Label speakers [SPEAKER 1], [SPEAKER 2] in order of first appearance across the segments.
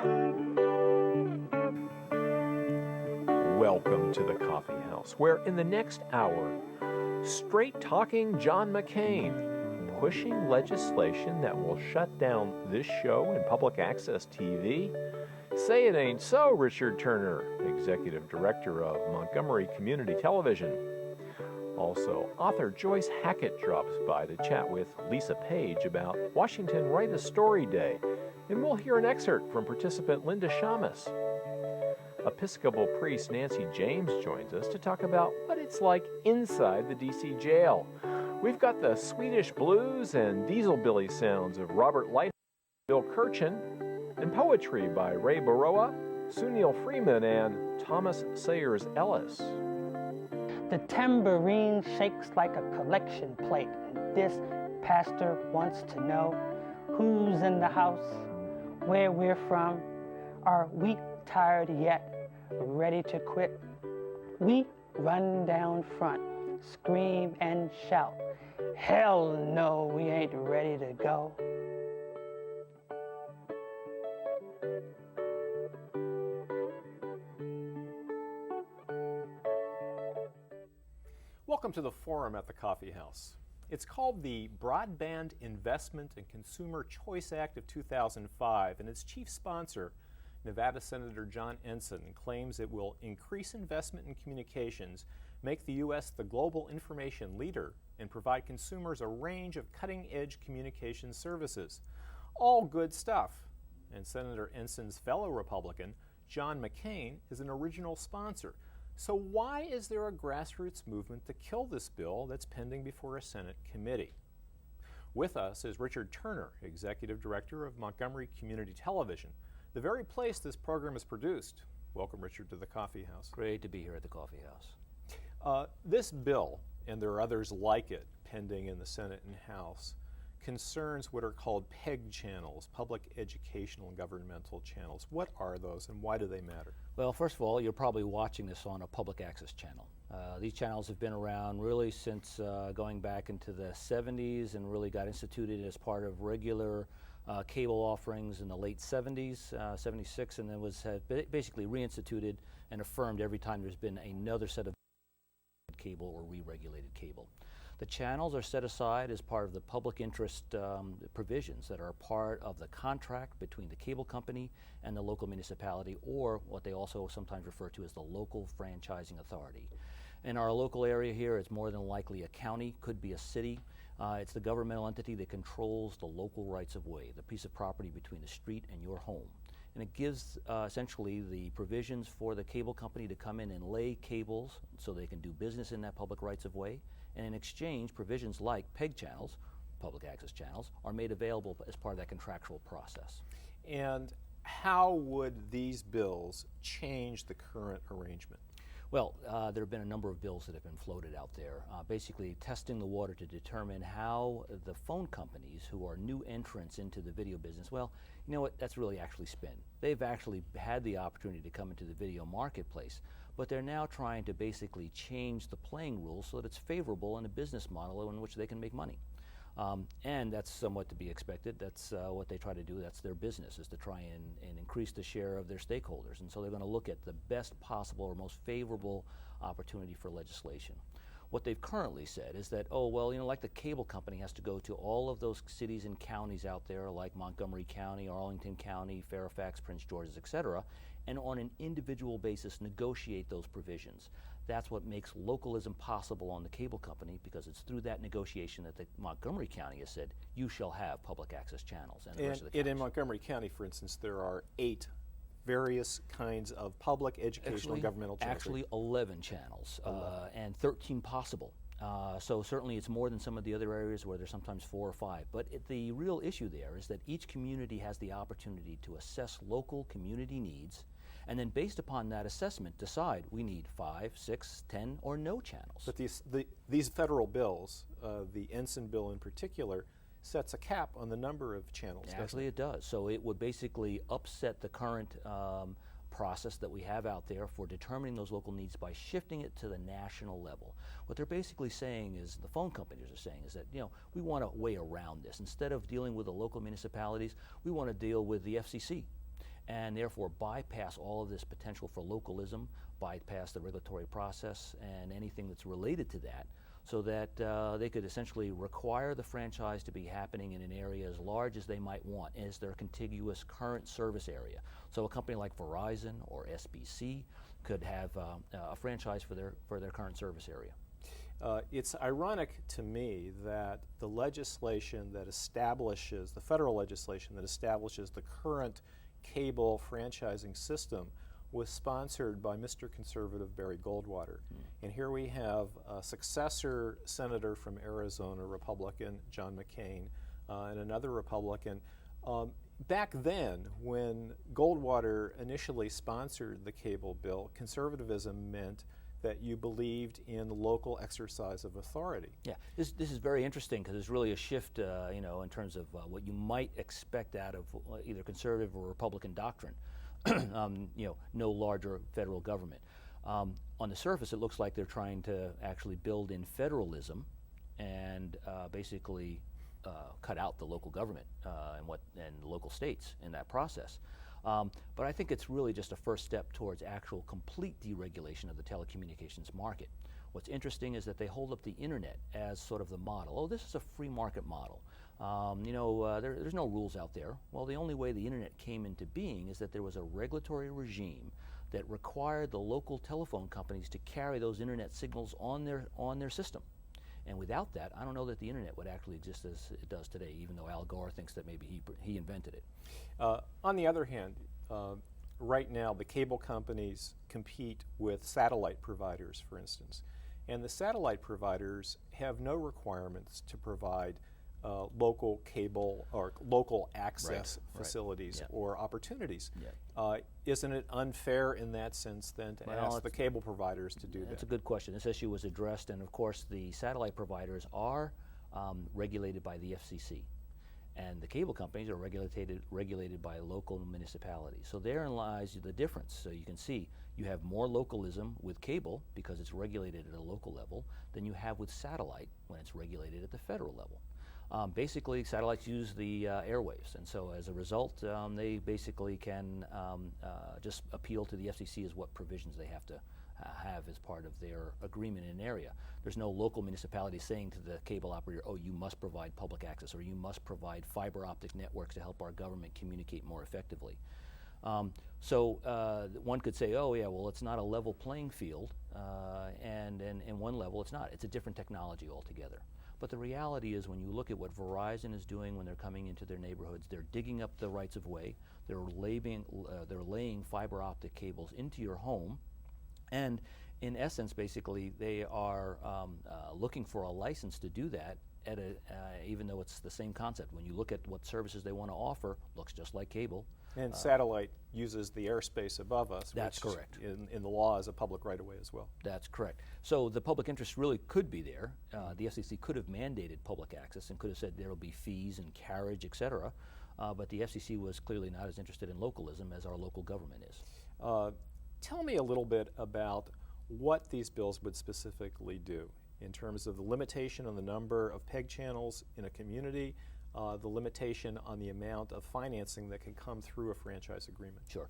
[SPEAKER 1] Welcome to the Coffee House, where in the next hour, straight-talking John McCain pushing legislation that will shut down this show and public access TV. Say it ain't so, Richard Turner, Executive Director of Montgomery Community Television. Also, author Joyce Hackett drops by to chat with Lisa Page about Washington Write a Story Day, and we'll hear an excerpt from participant Lisa Schamess. Episcopal priest Nancy James joins us to talk about what it's like inside the D.C. jail. We've got the Swedish blues and dieselbilly sounds of Robert Lighthouse, Bill Kirchen, and poetry by Ray Baroa, Sunil Freeman, and Thomas Sayers Ellis.
[SPEAKER 2] The tambourine shakes like a collection plate, and this pastor wants to know who's in the house, where we're from, are we tired yet, ready to quit? We run down front, scream and shout, hell no, we ain't ready to go.
[SPEAKER 1] Welcome to the forum at the Coffee House. It's called the Broadband Investment and Consumer Choice Act of 2005, and its chief sponsor, Nevada Senator John Ensign, claims it will increase investment in communications, make the U.S. the global information leader, and provide consumers a range of cutting-edge communication services. All good stuff. And Senator Ensign's fellow Republican, John McCain, is an original sponsor. So why is there a grassroots movement to kill this bill that's pending before a Senate committee? With us is Richard Turner, Executive Director of Montgomery Community Television, the very place this program is produced. Welcome, Richard, to the Coffee House.
[SPEAKER 3] Great to be here at the Coffee House.
[SPEAKER 1] This bill, and there are others like it pending in the Senate and House, concerns what are called PEG channels, public educational and governmental channels. What are those and why do they matter?
[SPEAKER 3] Well, first of all, you're probably watching this on a public access channel. These channels have been around really since going back into the 70s and really got instituted as part of regular cable offerings in the late 70s, 76, and then was basically reinstituted and affirmed every time there's been another set of cable or re-regulated cable. The channels are set aside as part of the public interest provisions that are part of the contract between the cable company and the local municipality, or what they also sometimes refer to as the local franchising authority. In our local area here, it's more than likely a county, could be a city. It's the governmental entity that controls the local rights of way, the piece of property between the street and your home. And it gives essentially the provisions for the cable company to come in and lay cables so they can do business in that public rights of way. And in exchange, provisions like PEG channels, public access channels, are made available as part of that contractual process.
[SPEAKER 1] And how would these bills change the current arrangement?
[SPEAKER 3] Well, there have been a number of bills that have been floated out there, basically testing the water to determine how the phone companies who are new entrants into the video business, well, you know what, that's really actually spin. They've actually had the opportunity to come into the video marketplace, but they're now trying to basically change the playing rules so that it's favorable in a business model in which they can make money. And that's somewhat to be expected. That's what they try to do. That's their business, is to try and increase the share of their stakeholders. And so they're going to look at the best possible or most favorable opportunity for legislation. What they've currently said is that, oh, well, you know, like the cable company has to go to all of those cities and counties out there, like Montgomery County, Arlington County, Fairfax, Prince George's, et cetera, and on an individual basis negotiate those provisions. That's what makes localism possible on the cable company, because it's through that negotiation that the Montgomery County has said, you shall have public access channels. And the rest of the
[SPEAKER 1] in Montgomery County, for instance, there are 8 various kinds of public educational and governmental channels.
[SPEAKER 3] Actually 11 channels, and 13 possible. So certainly it's more than some of the other areas where there's sometimes 4 or 5. But the real issue there is that each community has the opportunity to assess local community needs, and then based upon that assessment decide we need 5, 6, 10, or no channels.
[SPEAKER 1] But these federal bills, the Ensign bill in particular, sets a cap on the number of channels.
[SPEAKER 3] Actually it does. So it would basically upset the current process that we have out there for determining those local needs by shifting it to the national level. What they're basically saying is, the phone companies are saying, is that, you know, we want a way around this. Instead of dealing with the local municipalities, we want to deal with the FCC. and therefore bypass all of this potential for localism, bypass the regulatory process and anything that's related to that, so that they could essentially require the franchise to be happening in an area as large as they might want as their contiguous current service area. So a company like Verizon or SBC could have a franchise for their current service area.
[SPEAKER 4] It's ironic to me that the legislation that establishes, the federal legislation that establishes the current cable franchising system was sponsored by Mr. Conservative Barry Goldwater. And here we have a successor senator from Arizona, Republican, John McCain, and another Republican. Back then, when Goldwater initially sponsored the cable bill, conservatism meant that you believed in local exercise of authority.
[SPEAKER 3] Yeah, this is very interesting because it's really a shift, in terms of what you might expect out of either conservative or Republican doctrine. No larger federal government. On the surface, it looks like they're trying to actually build in federalism and basically cut out the local government and local states in that process. But I think it's really just a first step towards actual complete deregulation of the telecommunications market. What's interesting is that they hold up the internet as sort of the model. Oh, this is a free market model. There's no rules out there. Well, the only way the internet came into being is that there was a regulatory regime that required the local telephone companies to carry those internet signals on their system. And without that, I don't know that the internet would actually exist as it does today, even though Al Gore thinks that maybe he invented it.
[SPEAKER 4] On the other hand, right now the cable companies compete with satellite providers, for instance. And the satellite providers have no requirements to provide local cable or local access facilities
[SPEAKER 3] Yeah.
[SPEAKER 4] or opportunities.
[SPEAKER 3] Yeah.
[SPEAKER 4] Isn't it unfair in that sense then to ask the cable providers to do that?
[SPEAKER 3] That's a good question. This issue was addressed, and of course the satellite providers are regulated by the FCC. And the cable companies are regulated by local municipalities. So therein lies the difference. So you can see you have more localism with cable because it's regulated at a local level than you have with satellite when it's regulated at the federal level. Basically, satellites use the airwaves, and so as a result, they basically can just appeal to the FCC as what provisions they have to have as part of their agreement in an area. There's no local municipality saying to the cable operator, oh, you must provide public access, or you must provide fiber optic networks to help our government communicate more effectively. So one could say, oh yeah, well it's not a level playing field, and in one level it's not. It's a different technology altogether. But the reality is when you look at what Verizon is doing when they're coming into their neighborhoods, they're digging up the rights of way, they're laying fiber optic cables into your home, and in essence, basically, they are looking for a license to do that, even though it's the same concept. When you look at what services they want to offer, looks just like cable.
[SPEAKER 4] And satellite uses the airspace above us,
[SPEAKER 3] That's
[SPEAKER 4] which
[SPEAKER 3] correct.
[SPEAKER 4] In the law is a public right-of-way as well.
[SPEAKER 3] That's correct. So the public interest really could be there. The FCC could have mandated public access and could have said there will be fees and carriage, et cetera, but the FCC was clearly not as interested in localism as our local government is.
[SPEAKER 4] Tell me a little bit about what these bills would specifically do in terms of the limitation on the number of PEG channels in a community, the limitation on the amount of financing that can come through a franchise agreement.
[SPEAKER 3] Sure.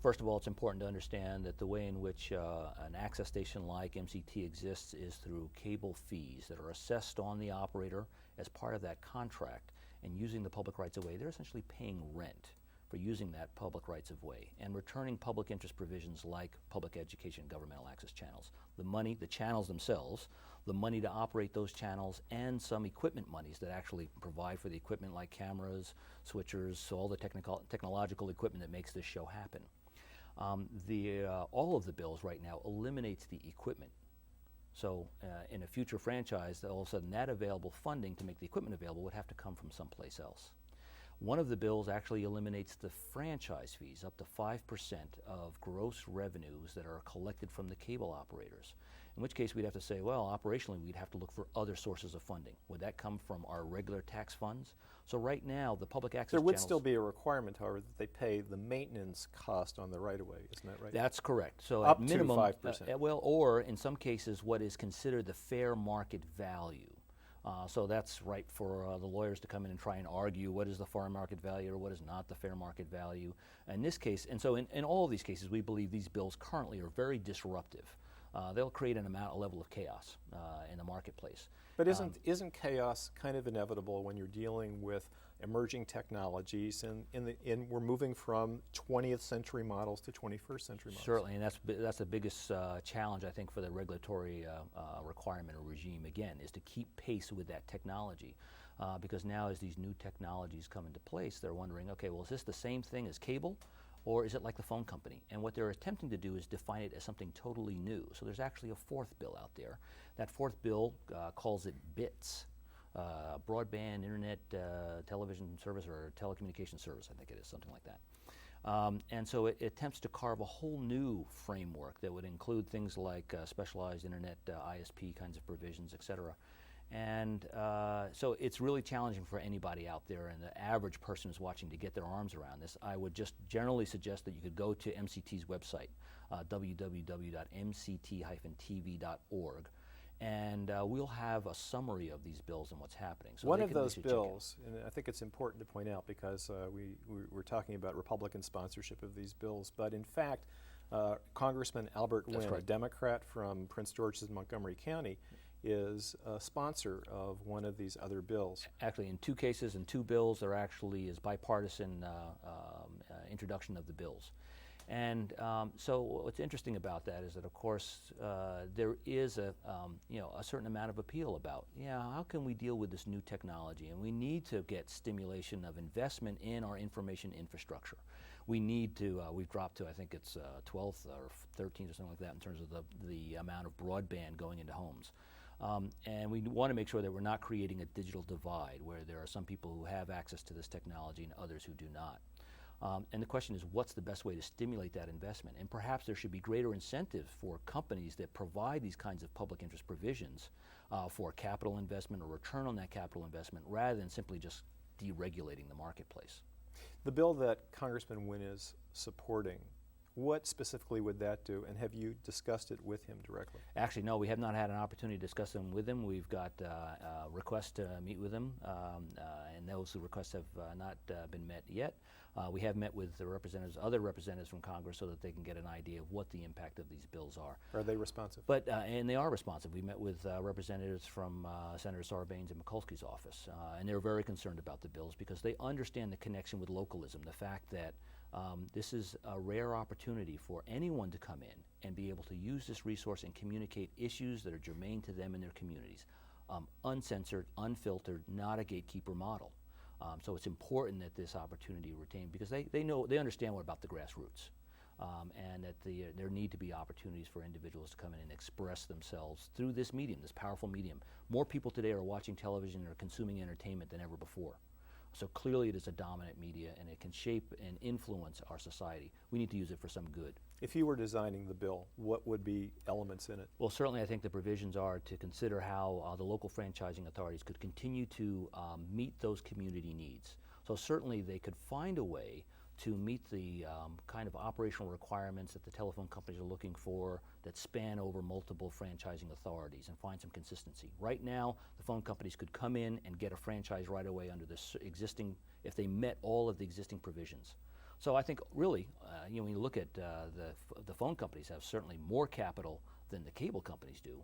[SPEAKER 3] First of all, it's important to understand that the way in which an access station like MCT exists is through cable fees that are assessed on the operator as part of that contract, and using the public rights of way, they're essentially paying rent for using that public rights of way and returning public interest provisions like public education, governmental access channels. The money, the channels themselves, the money to operate those channels, and some equipment monies that actually provide for the equipment like cameras, switchers, so all the technological equipment that makes this show happen. All of the bills right now eliminates the equipment. So in a future franchise, all of a sudden that available funding to make the equipment available would have to come from someplace else. One of the bills actually eliminates the franchise fees, up to 5% of gross revenues that are collected from the cable operators. In which case we'd have to say, well, operationally we'd have to look for other sources of funding. Would that come from our regular tax funds? So right now, the public access
[SPEAKER 4] There would
[SPEAKER 3] channels,
[SPEAKER 4] still be a requirement, however, that they pay the maintenance cost on the right-of-way, isn't that right?
[SPEAKER 3] That's correct. So
[SPEAKER 4] Up
[SPEAKER 3] at
[SPEAKER 4] to
[SPEAKER 3] minimum,
[SPEAKER 4] 5%.
[SPEAKER 3] well, or in some cases, what is considered the fair market value So that's ripe for the lawyers to come in and try and argue what is the fair market value or what is not the fair market value. In this case, and so in all of these cases, we believe these bills currently are very disruptive. They'll create a level of chaos in the marketplace.
[SPEAKER 4] But isn't chaos kind of inevitable when you're dealing with emerging technologies, and we're moving from 20th century models to 21st century models?
[SPEAKER 3] Certainly, and that's the biggest challenge, I think, for the regulatory requirement or regime, again, is to keep pace with that technology. Because now as these new technologies come into place, they're wondering, okay, well, is this the same thing as cable? Or is it like the phone company? And what they're attempting to do is define it as something totally new. So there's actually a fourth bill out there. That fourth bill calls it BITS, broadband internet television service or telecommunications service, I think it is, something like that. And so it attempts to carve a whole new framework that would include things like specialized internet ISP kinds of provisions, et cetera. And so it's really challenging for anybody out there and the average person who's watching to get their arms around this. I would just generally suggest that you could go to MCT's website, www.mct-tv.org, and we'll have a summary of these bills and what's happening. So
[SPEAKER 4] one of those bills, and I think it's important to point out because we're talking about Republican sponsorship of these bills, but in fact, Congressman Albert Wynn, a Democrat from Prince George's, Montgomery County, is a sponsor of one of these other bills.
[SPEAKER 3] Actually, in two cases, in two bills, there actually is bipartisan introduction of the bills. And so what's interesting about that is that, of course, there is a certain amount of appeal about, how can we deal with this new technology? And we need to get stimulation of investment in our information infrastructure. We need to, we've dropped to, I think it's 12th or 13th or something like that in terms of the amount of broadband going into homes. And we want to make sure that we're not creating a digital divide where there are some people who have access to this technology and others who do not. And the question is, what's the best way to stimulate that investment? And perhaps there should be greater incentives for companies that provide these kinds of public interest provisions for capital investment or return on that capital investment rather than simply just deregulating the marketplace.
[SPEAKER 4] The bill that Congressman Wynn is supporting, what specifically would that do, and have you discussed it with him directly?
[SPEAKER 3] Actually, no, we have not had an opportunity to discuss them with him. We've got requests to meet with him, and those requests have not been met yet. We have met with the representatives, other representatives from Congress, so that they can get an idea of what the impact of these bills are.
[SPEAKER 4] Are they responsive?
[SPEAKER 3] But and they are responsive. We met with representatives from Senator Sarbanes and Mikulski's office, and they're very concerned about the bills because they understand the connection with localism, the fact that this is a rare opportunity for anyone to come in and be able to use this resource and communicate issues that are germane to them and their communities. Uncensored, unfiltered, not a gatekeeper model. So it's important that this opportunity retained because they understand what about the grassroots, and that there need to be opportunities for individuals to come in and express themselves through this medium, this powerful medium. More people today are watching television or consuming entertainment than ever before. So clearly it is a dominant media and it can shape and influence our society. We need to use it for some good.
[SPEAKER 4] If you were designing the bill, what would be elements in it?
[SPEAKER 3] Well, certainly I think the provisions are to consider how the local franchising authorities could continue to meet those community needs. So certainly they could find a way to meet the kind of operational requirements that the telephone companies are looking for that span over multiple franchising authorities and find some consistency. Right now, the phone companies could come in and get a franchise right away under this existing, if they met all of the existing provisions. So I think really, when you look at the phone companies have certainly more capital than the cable companies do.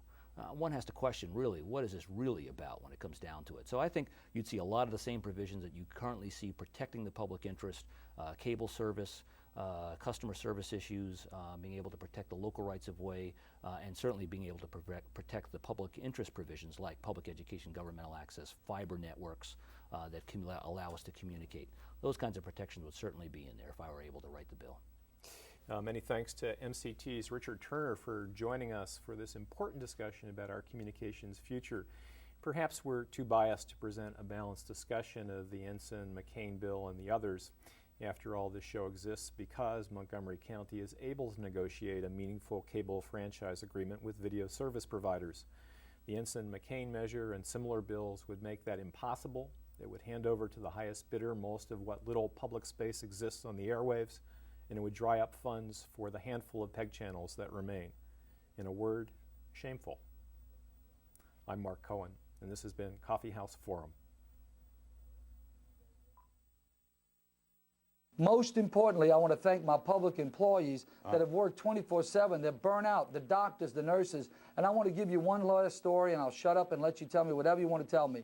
[SPEAKER 3] One has to question really, what is this really about when it comes down to it? So I think you'd see a lot of the same provisions that you currently see protecting the public interest, cable service, customer service issues, being able to protect the local rights of way, and certainly being able to protect the public interest provisions like public education, governmental access, fiber networks that can allow us to communicate. Those kinds of protections would certainly be in there if I were able to write the bill.
[SPEAKER 4] Many thanks to MCT's Richard Turner for joining us for this important discussion about our communications future. Perhaps we're too biased to present a balanced discussion of the Ensign-McCain bill and the others. After all, this show exists because Montgomery County is able to negotiate a meaningful cable franchise agreement with video service providers. The Ensign-McCain measure and similar bills would make that impossible. It would hand over to the highest bidder most of what little public space exists on the airwaves, and it would dry up funds for the handful of peg channels that remain. In a word, shameful. I'm Mark Cohen, and this has been Coffee House Forum.
[SPEAKER 5] Most importantly, I want to thank my public employees that have worked 24/7, that burn out, the doctors, the nurses. And I want to give you one last story, and I'll shut up and let you tell me whatever you want to tell me.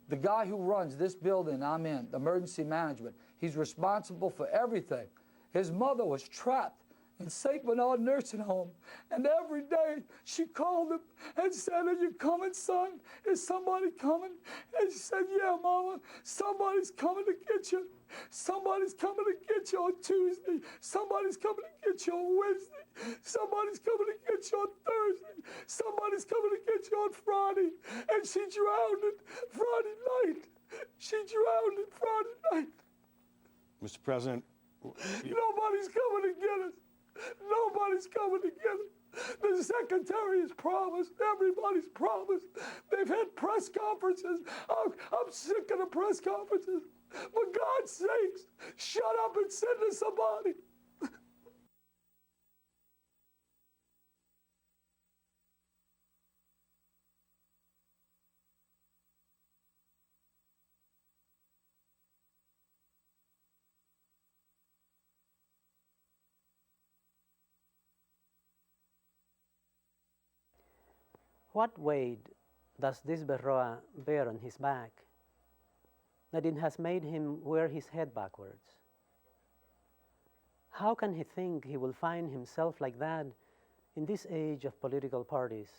[SPEAKER 5] The guy who runs this building I'm in, emergency management, he's responsible for everything. His mother was trapped in St. Bernard Nursing Home, and every day she called him and said, "Are you coming, son? Is somebody coming?" And he said, "Yeah, Mama, somebody's coming to get you. Somebody's coming to get you on Tuesday. Somebody's coming to get you on Wednesday. Somebody's coming to get you on Thursday. Somebody's coming to get you on Friday." And she drowned it Friday night. She drowned it Friday night.
[SPEAKER 6] Mr. President,
[SPEAKER 5] Nobody's coming to get us. Nobody's coming to get us. The secretary has promised. Everybody's promised. They've had press conferences. I'm sick of the press conferences. For God's sakes, shut up and send us somebody.
[SPEAKER 7] What weight does this berroa bear on his back, that it has made him wear his head backwards? How can he think he will find himself like that in this age of political parties,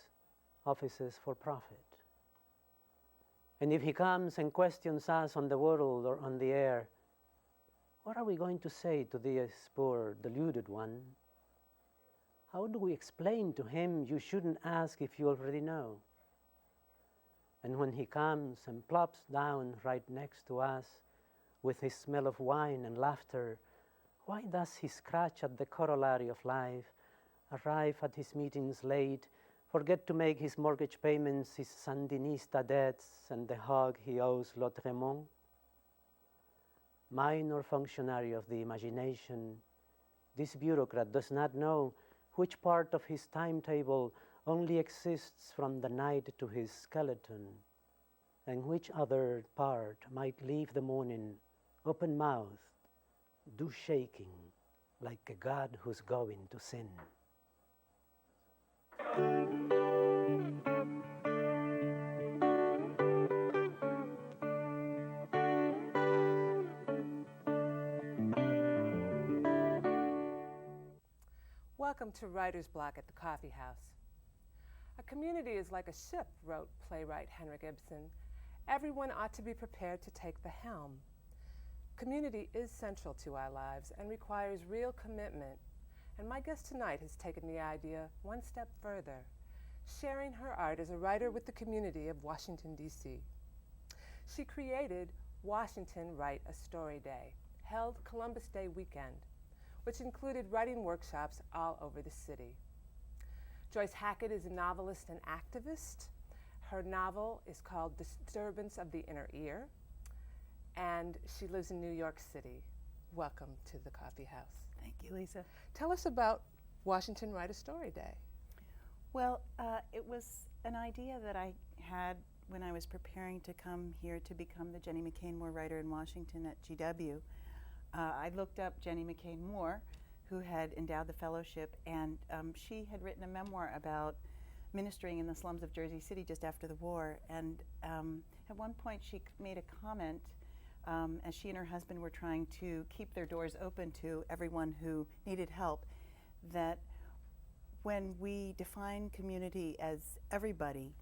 [SPEAKER 7] offices for profit? And if he comes and questions us on the world or on the air, what are we going to say to this poor deluded one? How do we explain to him you shouldn't ask if you already know? And when he comes and plops down right next to us with his smell of wine and laughter, why does he scratch at the corollary of life, arrive at his meetings late, forget to make his mortgage payments, his Sandinista debts, and the hug he owes Lautremont? Minor functionary of the imagination, this bureaucrat does not know which part of his timetable only exists from the night to his skeleton, and which other part might leave the morning open-mouthed, do shaking like a god who's going to sin.
[SPEAKER 8] Welcome to Writer's Block at the Coffee House. A community is like a ship, wrote playwright Henrik Ibsen. Everyone ought to be prepared to take the helm. Community is central to our lives and requires real commitment. And my guest tonight has taken the idea one step further, sharing her art as a writer with the community of Washington, D.C. She created Washington Write a Story Day, held Columbus Day weekend, which included writing workshops all over the city. Joyce Hackett is a novelist and activist. Her novel is called Disturbance of the Inner Ear, and she lives in New York City. Welcome to the Coffee House.
[SPEAKER 9] Thank you, Lisa.
[SPEAKER 8] Tell us about Washington Write a Story Day.
[SPEAKER 9] Well, it was an idea that I had when I was preparing to come here to become the Jenny McCain Moore Writer in Washington at GW. I looked up Jenny McCain Moore, who had endowed the fellowship, and she had written a memoir about ministering in the slums of Jersey City just after the war. And at one point she made a comment as she and her husband were trying to keep their doors open to everyone who needed help, that when we define community as everybody,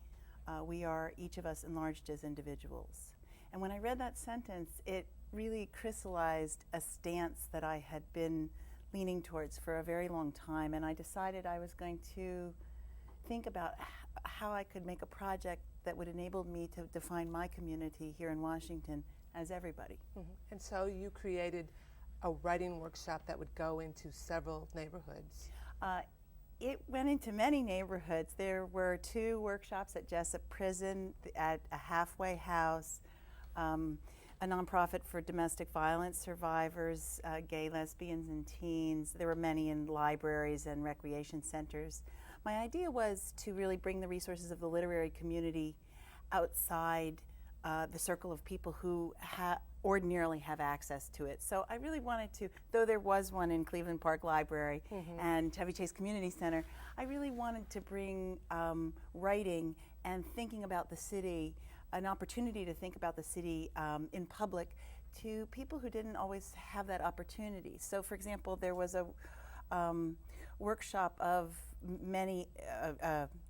[SPEAKER 9] we are each of us enlarged as individuals. And when I read that sentence, it really crystallized a stance that I had been leaning towards for a very long time, and I decided I was going to think about how I could make a project that would enable me to define my community here in Washington as everybody.
[SPEAKER 8] Mm-hmm. And so you created a writing workshop that would go into several neighborhoods.
[SPEAKER 9] It went into many neighborhoods. There were 2 workshops at Jessup Prison, at a halfway house, a nonprofit for domestic violence survivors, gay, lesbians, and teens. There were many in libraries and recreation centers. My idea was to really bring the resources of the literary community outside the circle of people who ordinarily have access to it. So I really wanted to, though there was one in Cleveland Park Library and Chevy Chase Community Center, I really wanted to bring writing and thinking about the city, an opportunity to think about the city in public, to people who didn't always have that opportunity. So for example, there was a workshop of many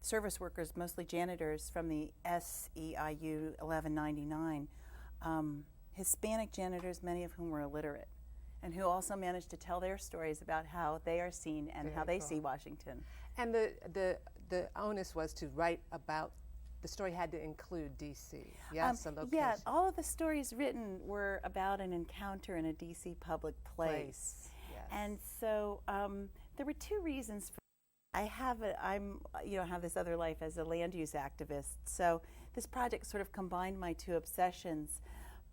[SPEAKER 9] service workers, mostly janitors from the SEIU 1199, Hispanic janitors, many of whom were illiterate, and who also managed to tell their stories about how they are seen and how they see Washington.
[SPEAKER 8] And the onus was to write about, the story had to include D.C., yes, a location.
[SPEAKER 9] Yeah, all of the stories written were about an encounter in a D.C. public place.
[SPEAKER 8] Yes.
[SPEAKER 9] And so there were two reasons for I have this other life as a land use activist. So this project sort of combined my two obsessions.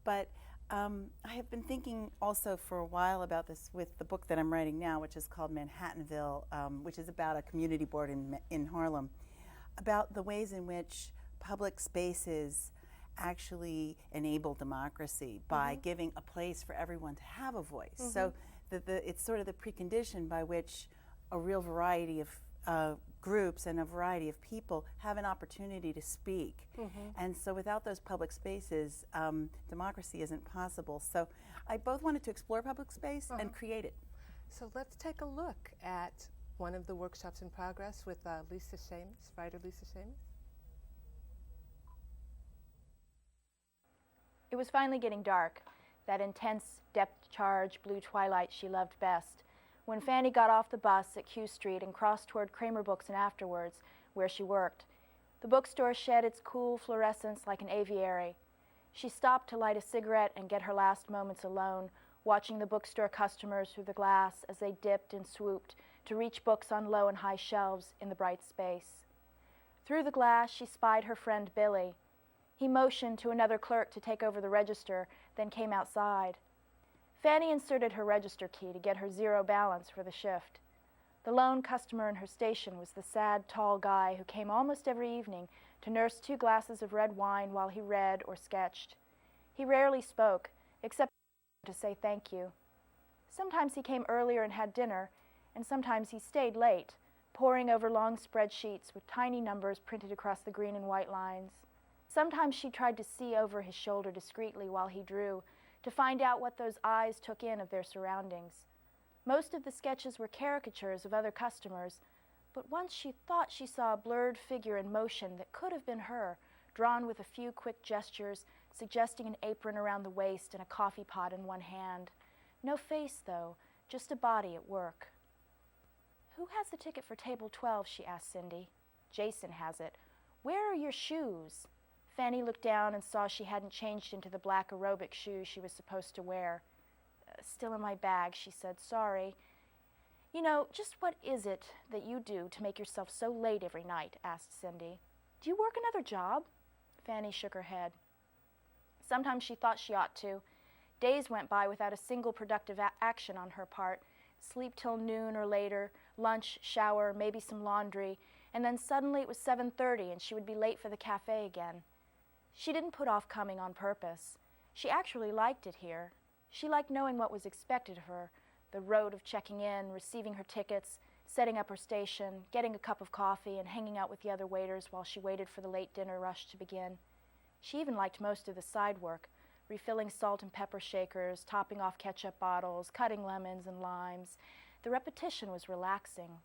[SPEAKER 9] But I have been thinking also for a while about this with the book that I'm writing now, which is called Manhattanville, which is about a community board in Harlem, about the ways in which public spaces actually enable democracy by giving a place for everyone to have a voice. So it's sort of the precondition by which a real variety of groups and a variety of people have an opportunity to speak. And so without those public spaces, democracy isn't possible. So I both wanted to explore public space and create it.
[SPEAKER 8] So let's take a look at one of the workshops in progress with Lisa Schamess, writer Lisa Schamess.
[SPEAKER 10] It was finally getting dark, that intense depth-charge blue twilight she loved best, when Fanny got off the bus at Q Street and crossed toward Kramer Books and Afterwards, where she worked. The bookstore shed its cool fluorescence like an aviary. She stopped to light a cigarette and get her last moments alone, watching the bookstore customers through the glass as they dipped and swooped to reach books on low and high shelves in the bright space. Through the glass, she spied her friend Billy. He motioned to another clerk to take over the register, then came outside. Fanny inserted her register key to get her zero balance for the shift. The lone customer in her station was the sad, tall guy who came almost every evening to nurse 2 glasses of red wine while he read or sketched. He rarely spoke, except to say thank you. Sometimes he came earlier and had dinner, and sometimes he stayed late, poring over long spreadsheets with tiny numbers printed across the green and white lines. Sometimes she tried to see over his shoulder discreetly while he drew, to find out what those eyes took in of their surroundings. Most of the sketches were caricatures of other customers, but once she thought she saw a blurred figure in motion that could have been her, drawn with a few quick gestures, suggesting an apron around the waist and a coffee pot in one hand. No face, though, just a body at work. "Who has the ticket for table 12, she asked Cindy. "Jason has it." "Where are your shoes?" Fanny looked down and saw she hadn't changed into the black aerobic shoes she was supposed to wear. "Still in my bag," she said. "Sorry." "You know, just what is it that you do to make yourself so late every night?" asked Cindy. "Do you work another job?" Fanny shook her head. Sometimes she thought she ought to. Days went by without a single productive action on her part. Sleep till noon or later, lunch, shower, maybe some laundry, and then suddenly it was 7:30 and she would be late for the cafe again. She didn't put off coming on purpose. She actually liked it here. She liked knowing what was expected of her, the road of checking in, receiving her tickets, setting up her station, getting a cup of coffee, and hanging out with the other waiters while she waited for the late dinner rush to begin. She even liked most of the side work, refilling salt and pepper shakers, topping off ketchup bottles, cutting lemons and limes. The repetition was relaxing.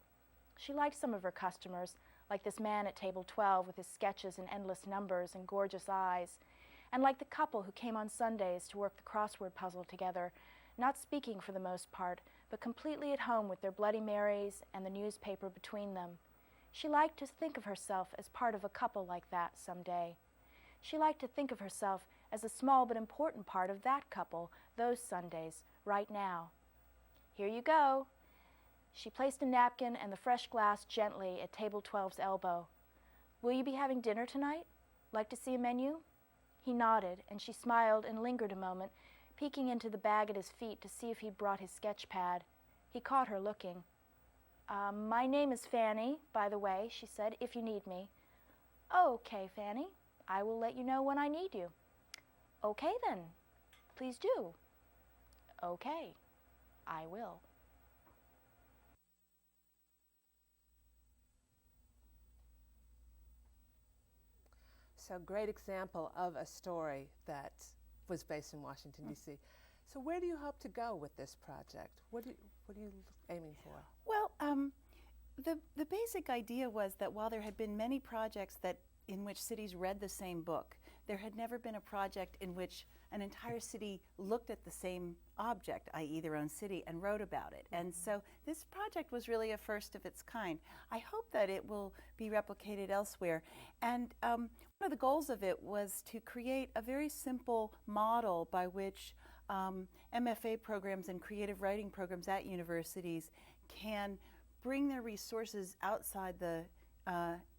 [SPEAKER 10] She liked some of her customers, like this man at table 12 with his sketches and endless numbers and gorgeous eyes, and like the couple who came on Sundays to work the crossword puzzle together, not speaking for the most part, but completely at home with their Bloody Marys and the newspaper between them. She liked to think of herself as part of a couple like that someday. She liked to think of herself as a small but important part of that couple those Sundays, right now. "Here you go." She placed a napkin and the fresh glass gently at table 12's elbow. "Will you be having dinner tonight? Like to see a menu?" He nodded, and she smiled and lingered a moment, peeking into the bag at his feet to see if he'd brought his sketch pad. He caught her looking. "My name is Fanny, by the way," she said, "if you need me." "Oh, okay, Fanny. I will let you know when I need you. Okay then, please do. Okay, I will.
[SPEAKER 8] So great example of a story that was based in Washington, D.C. So where do you hope to go with this project? What are you aiming for?
[SPEAKER 9] Well, the basic idea was that while there had been many projects in which cities read the same book, there had never been a project in which an entire city looked at the same object, i.e. their own city, and wrote about it. And so this project was really a first of its kind. I hope that it will be replicated elsewhere. And one of the goals of it was to create a very simple model by which MFA programs and creative writing programs at universities can bring their resources outside the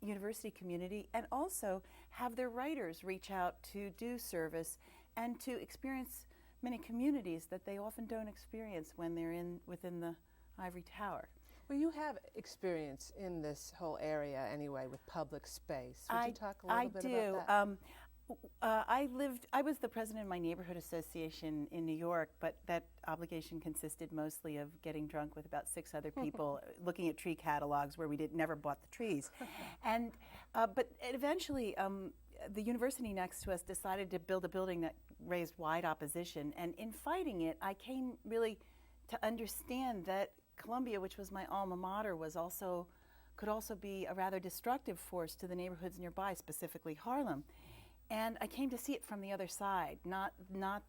[SPEAKER 9] university community and also have their writers reach out to do service and to experience many communities that they often don't experience when they're within the ivory tower.
[SPEAKER 8] Well, you have experience in this whole area anyway with public space. Would you talk a little bit about that?
[SPEAKER 9] I was the president of my neighborhood association in New York, but that obligation consisted mostly of getting drunk with about 6 other people, looking at tree catalogs where we never bought the trees. And but eventually, the university next to us decided to build a building that raised wide opposition. And in fighting it, I came really to understand that Columbia, which was my alma mater, could also be a rather destructive force to the neighborhoods nearby, specifically Harlem. And I came to see it from the other side, not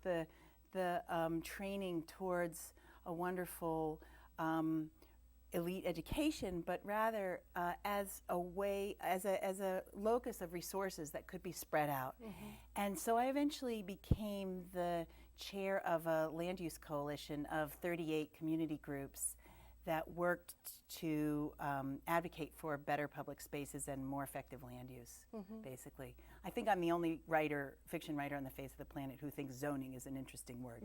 [SPEAKER 9] the training towards a wonderful elite education, but rather as a locus of resources that could be spread out. And so I eventually became the chair of a land use coalition of 38 community groups that worked to advocate for better public spaces and more effective land use, basically. I think I'm the only fiction writer on the face of the planet who thinks zoning is an interesting word.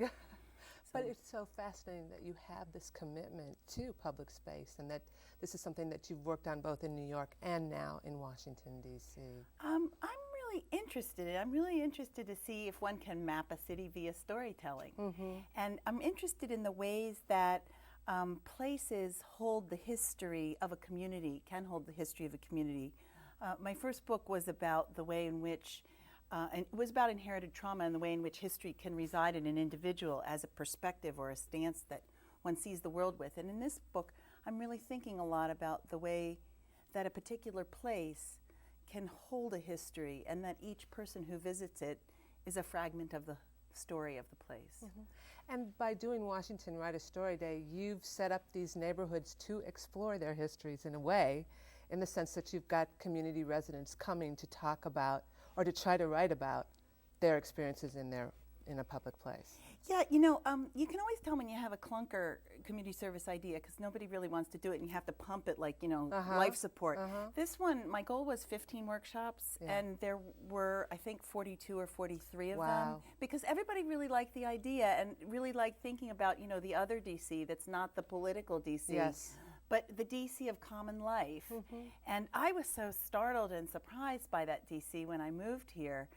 [SPEAKER 8] But it's so fascinating that you have this commitment to public space and that this is something that you've worked on both in New York and now in Washington, D.C.
[SPEAKER 9] I'm really interested. I'm really interested to see if one can map a city via storytelling. And I'm interested in the ways that places hold the history of a community, can hold the history of a community. My first book was about the way in which, and it was about inherited trauma and the way in which history can reside in an individual as a perspective or a stance that one sees the world with. And in this book, I'm really thinking a lot about the way that a particular place can hold a history and that each person who visits it is a fragment of the story of the place.
[SPEAKER 8] And by doing Washington Writer Story Day, you've set up these neighborhoods to explore their histories in a way, in the sense that you've got community residents coming to talk about or to try to write about their experiences in a public place.
[SPEAKER 9] Yeah, you know, you can always tell when you have a clunker community service idea because nobody really wants to do it and you have to pump it like, life support. This one, my goal was 15 workshops and there were, I think, 42 or 43 of them because everybody really liked the idea and really liked thinking about, the other DC that's not the political DC. But the DC of common life. And I was so startled and surprised by that DC when I moved here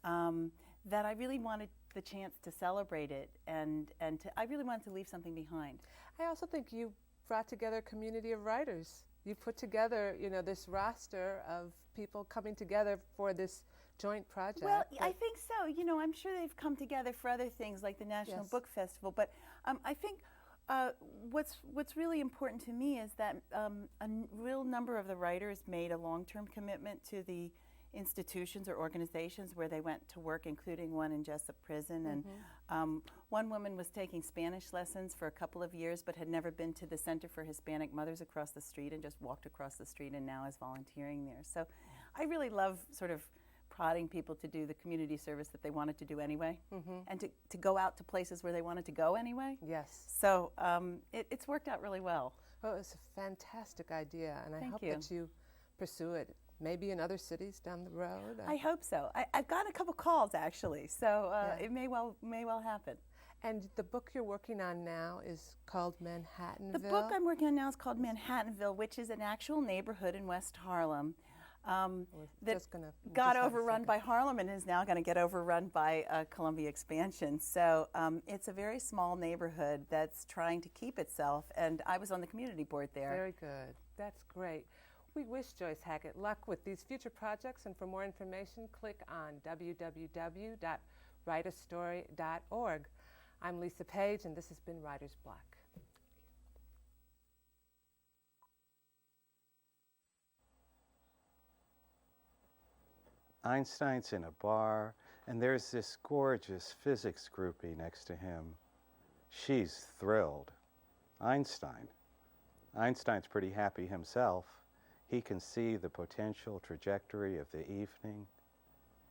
[SPEAKER 9] that I really wanted the chance to celebrate it and I really wanted to leave something behind.
[SPEAKER 8] I also think you brought together a community of writers. You put together, this roster of people coming together for this joint project.
[SPEAKER 9] Well, I think so. I'm sure they've come together for other things like the National Book Festival, but I think what's really important to me is that a real number of the writers made a long-term commitment to the institutions or organizations where they went to work, including one in Jessup Prison. And one woman was taking Spanish lessons for a couple of years but had never been to the Center for Hispanic Mothers across the street and just walked across the street and now is volunteering there. So I really love sort of prodding people to do the community service that they wanted to do anyway and to go out to places where they wanted to go anyway. So it's worked out really well.
[SPEAKER 8] Well, it's a fantastic idea and I hope that you pursue it. Maybe in other cities down the road?
[SPEAKER 9] I hope so. I've gotten a couple calls actually, so it may well happen.
[SPEAKER 8] And the book you're working on now is called Manhattanville?
[SPEAKER 9] The book I'm working on now is called Manhattanville, which is an actual neighborhood in West Harlem. that got overrun by Harlem and is now going to get overrun by Columbia expansion. So it's a very small neighborhood that's trying to keep itself, and I was on the community board there.
[SPEAKER 8] Very good. That's great. We wish Joyce Hackett luck with these future projects, and for more information, click on www.writeastory.org. I'm Lisa Page, and this has been Writer's Block.
[SPEAKER 11] Einstein's in a bar, and there's this gorgeous physics groupie next to him. She's thrilled. Einstein's pretty happy himself. He can see the potential trajectory of the evening.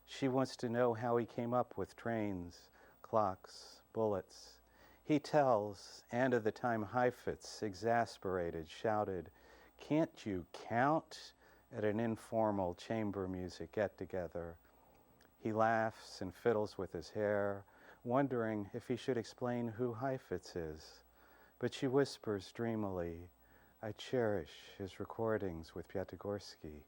[SPEAKER 11] She wants to know how he came up with trains, clocks, bullets. He tells, and at the time Heifetz, exasperated, shouted, "Can't you count?" at an informal chamber music get-together. He laughs and fiddles with his hair, wondering if he should explain who Heifetz is. But she whispers dreamily, "I cherish his recordings with Piatigorsky."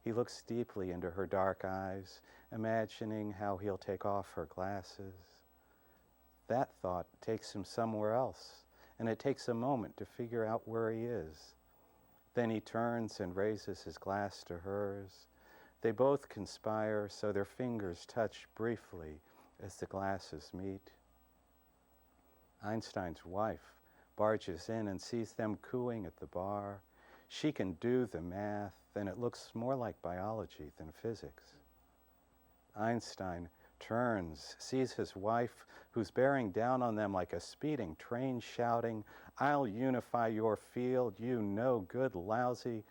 [SPEAKER 11] He looks deeply into her dark eyes, imagining how he'll take off her glasses. That thought takes him somewhere else, and it takes a moment to figure out where he is. Then he turns and raises his glass to hers. They both conspire, so their fingers touch briefly as the glasses meet. Einstein's wife barges in and sees them cooing at the bar. She can do the math, and it looks more like biology than physics. Einstein turns, sees his wife, who's bearing down on them like a speeding train, shouting, "I'll unify your field, you no good lousy."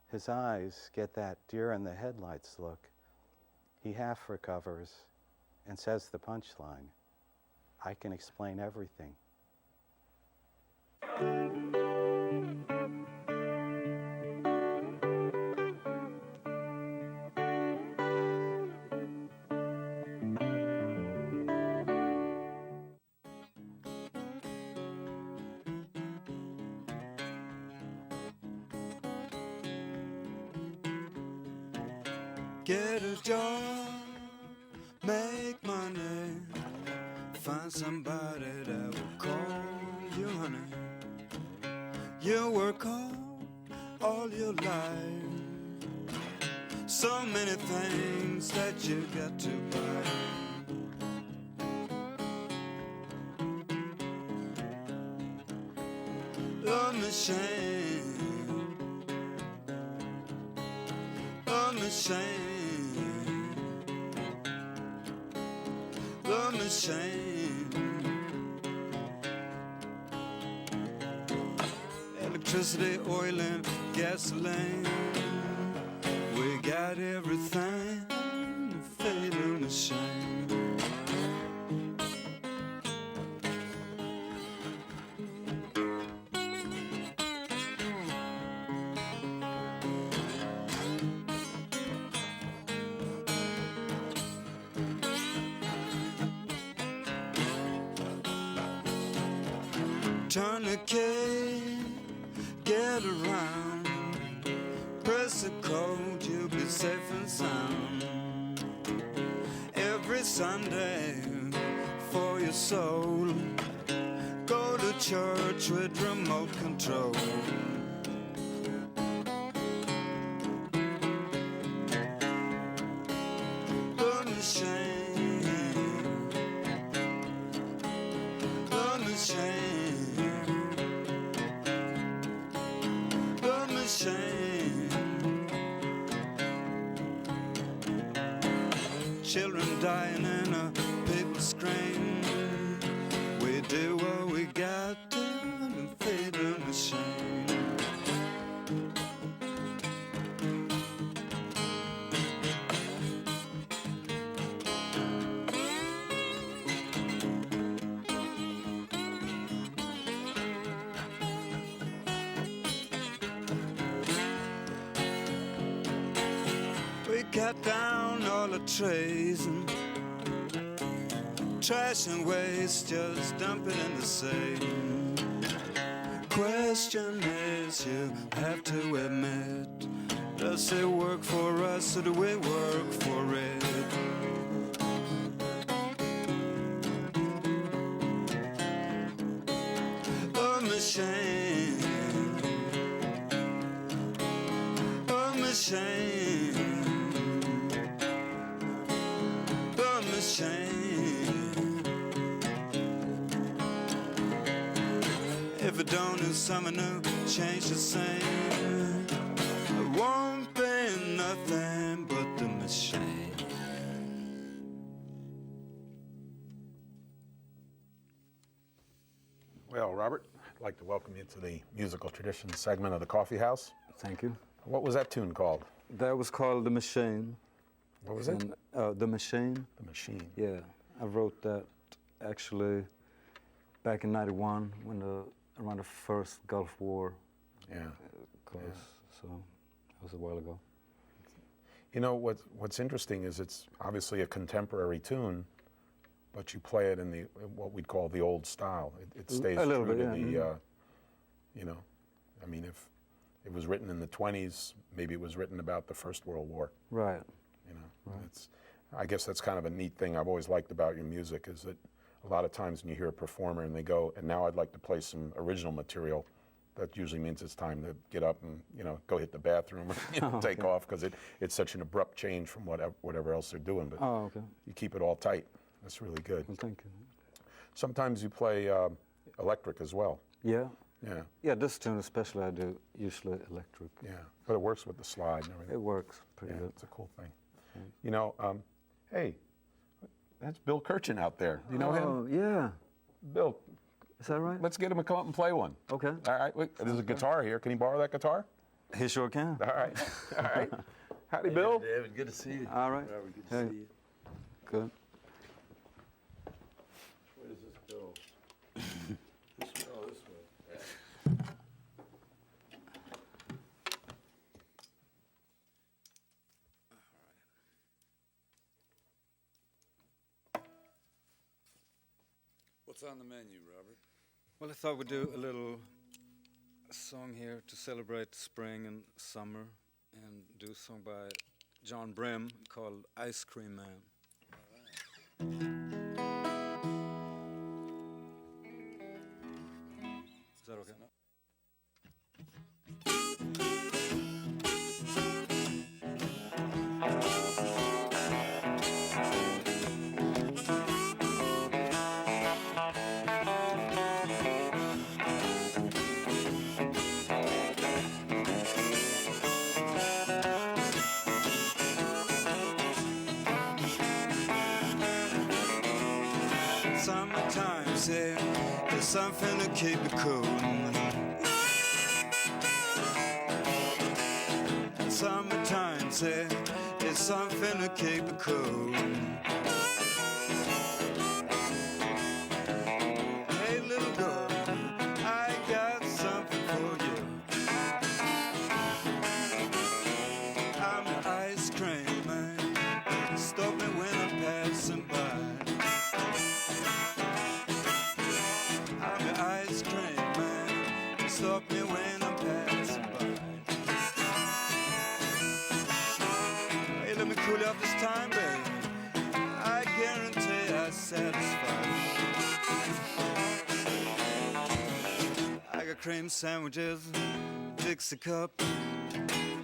[SPEAKER 11] His eyes get that deer-in-the-headlights look. He half recovers and says the punchline, "I can explain everything."
[SPEAKER 12] Get a job, make money, find somebody that will call you honey. You work hard all your life, so many things that you got to buy. A machine, a machine. The machine. Electricity, oil, and gasoline. We got everything. Fade the machine. Turn the key, get around, press the code, you'll be safe and sound. Every Sunday for your soul, go to church with remote control. The machine, the machine. Children dying in a paper screen. We do what we got to and feed the machine. We cut down all the trays and trash and waste, just dump it in the sea. question is, you have to admit, does it work for us or do we work for it? A machine, a machine, a machine. If it don't do something new, change the same, it won't be nothing but the machine.
[SPEAKER 6] Well, Robert, I'd like to welcome you to the musical traditions segment of the Coffee House.
[SPEAKER 13] Thank you.
[SPEAKER 6] What was that tune called?
[SPEAKER 13] That was called The Machine.
[SPEAKER 6] What was it?
[SPEAKER 13] The Machine.
[SPEAKER 6] The Machine.
[SPEAKER 13] Yeah, I wrote that actually back in '91 when around the first Gulf War.
[SPEAKER 6] Yeah.
[SPEAKER 13] So that was a while ago.
[SPEAKER 6] You know, what's interesting is it's obviously a contemporary tune, but you play it in the what we'd call the old style. It stays
[SPEAKER 13] a little
[SPEAKER 6] true
[SPEAKER 13] bit,
[SPEAKER 6] to
[SPEAKER 13] yeah.
[SPEAKER 6] the, you know, I mean, if it was written in the 20s, maybe it was written about the First World War.
[SPEAKER 13] Right.
[SPEAKER 6] You know,
[SPEAKER 13] Right.
[SPEAKER 6] I guess that's kind of a neat thing I've always liked about your music is that a lot of times when you hear a performer and they go, and now I'd like to play some original material, that usually means it's time to get up and, you know, go hit the bathroom or take off because it's such an abrupt change from whatever else they're doing. But you keep it all tight. That's really good.
[SPEAKER 13] Well, thank you.
[SPEAKER 6] Sometimes you play electric as well.
[SPEAKER 13] Yeah.
[SPEAKER 6] Yeah.
[SPEAKER 13] Yeah, this tune especially I do usually electric.
[SPEAKER 6] Yeah, but it works with the slide and everything.
[SPEAKER 13] It works pretty good.
[SPEAKER 6] It's a cool thing. You know, hey, that's Bill Kirchen out there. Do you know him?
[SPEAKER 13] Oh, yeah.
[SPEAKER 6] Bill.
[SPEAKER 13] Is that right?
[SPEAKER 6] Let's get him to come up and play one.
[SPEAKER 13] Okay.
[SPEAKER 6] All right, wait, there's a guitar here. Can you borrow that guitar?
[SPEAKER 13] He sure can.
[SPEAKER 6] All right, all right. Howdy, Bill.
[SPEAKER 14] David, good to see you.
[SPEAKER 13] All right.
[SPEAKER 14] Robert, good
[SPEAKER 13] Hey.
[SPEAKER 14] to see you.
[SPEAKER 13] Good.
[SPEAKER 14] Where does this go? This way. Oh, this way. Yeah. What's on the menu, Robert?
[SPEAKER 13] Well, I thought we'd do a little song here to celebrate spring and summer and do a song by John Brim called Ice Cream Man. Is that okay?
[SPEAKER 12] Summertime, say, there's something to keep you cool. Summertime, say, there's something to keep you cool. Hey, little girl, I got something for you. I'm the ice cream man. Stop me when I'm passing by. Ice cream man, stop me when I'm passing by. Hey, let me cool you off this time, baby. I guarantee I satisfy. I got cream sandwiches, Dixie cup,